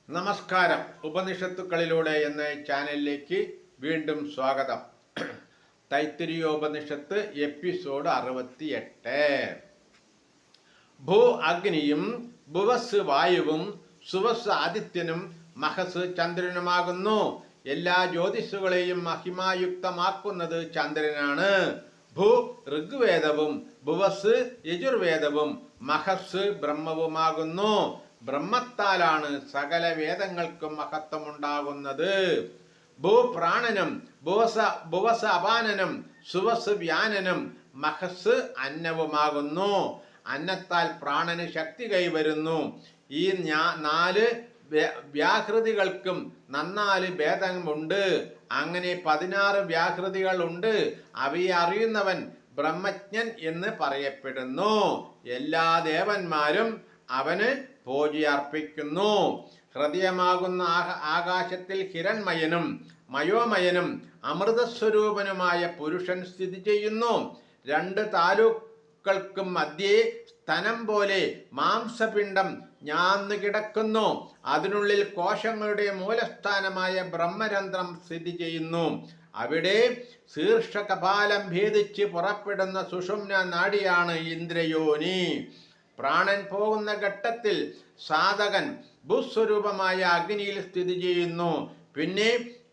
നമസ്കാരം. ഉപനിഷത്തുക്കളിലൂടെ എന്ന ചാനലിലേക്ക് വീണ്ടും സ്വാഗതം. തൈത്തിരീയോപനിഷത്ത് എപ്പിസോഡ് 68. ഭൂ അഗ്നിയും ഭുവസ് വായുവും സുവസ് ആദിത്യനും മഹസ് ചന്ദ്രനുമാകുന്നു. എല്ലാ ജ്യോതിഷുകളെയും മഹിമായുക്തമാക്കുന്നത് ചന്ദ്രനാണ്. ഭൂ ഋഗ്വേദവും ഭുവസ് യജുർവേദവും മഹസ് ബ്രഹ്മവുമാകുന്നു. ബ്രഹ്മത്താലാണ് സകല വേദങ്ങൾക്കും മഹത്വമുണ്ടാകുന്നത്. ഭൂപ്രാണനും ഭുവസ അപാനനും സുവസ് വ്യാനനും മഹസ് അന്നവുമാകുന്നു. അന്നത്താൽ പ്രാണന് ശക്തി കൈവരുന്നു. ഈ 4 വ്യാഹൃതികൾക്കും 4 ഭേദമുണ്ട്. അങ്ങനെ 16 വ്യാഹൃതികൾ ഉണ്ട്. അവയെ അറിയുന്നവൻ ബ്രഹ്മജ്ഞൻ എന്ന് പറയപ്പെടുന്നു. എല്ലാ ദേവന്മാരും അവന് പൂജ അർപ്പിക്കുന്നു. ഹൃദയമാകുന്ന ആകാശത്തിൽ ഹിരൺമയനും മയോമയനും അമൃതസ്വരൂപനുമായ പുരുഷൻ സ്ഥിതി ചെയ്യുന്നു. 2 താലൂക്കൾക്കും മധ്യേ സ്തനം പോലെ മാംസപിണ്ഡം ഞാന്നു കിടക്കുന്നു. അതിനുള്ളിൽ കോശങ്ങളുടെ മൂലസ്ഥാനമായ ബ്രഹ്മരന്ധ്രം സ്ഥിതി ചെയ്യുന്നു. അവിടെ ശീർഷകപാലം ഭേദിച്ച് പുറപ്പെടുന്ന സുഷുമ്ന നാഡിയാണ് ഇന്ദ്രയോനി. പ്രാണൻ പോകുന്ന ഘട്ടത്തിൽ സാധകൻ ഭൂസ്വരൂപമായ അഗ്നിയിൽ സ്ഥിതി ചെയ്യുന്നു. പിന്നെ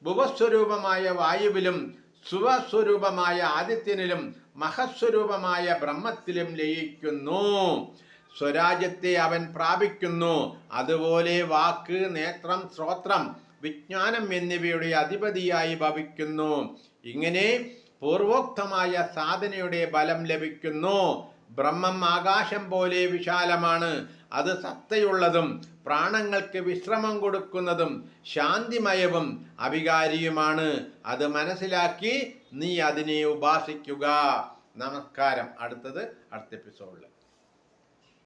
ഭുവസ്വരൂപമായ വായുവിലും സുവസ്വരൂപമായ ആദിത്യനിലും മഹസ്വരൂപമായ ബ്രഹ്മത്തിലും ലയിക്കുന്നു. സ്വരാജ്യത്തെ അവൻ പ്രാപിക്കുന്നു. അതുപോലെ വാക്ക്, നേത്രം, ശ്രോത്രം, വിജ്ഞാനം എന്നിവയുടെ അധിപതിയായി ഭവിക്കുന്നു. ഇങ്ങനെ പൂർവോക്തമായ സാധനയുടെ ബലം ലഭിക്കുന്നു. ബ്രഹ്മം ആകാശം പോലെ വിശാലമാണ്. അത് സത്തയുള്ളതും പ്രാണങ്ങൾക്ക് വിശ്രമം കൊടുക്കുന്നതും ശാന്തിമയവും അവികാരിയുമാണ്. അത് മനസ്സിലാക്കി നീ അതിനെ ഉപാസിക്കുക. നമസ്കാരം. അടുത്ത എപ്പിസോഡിൽ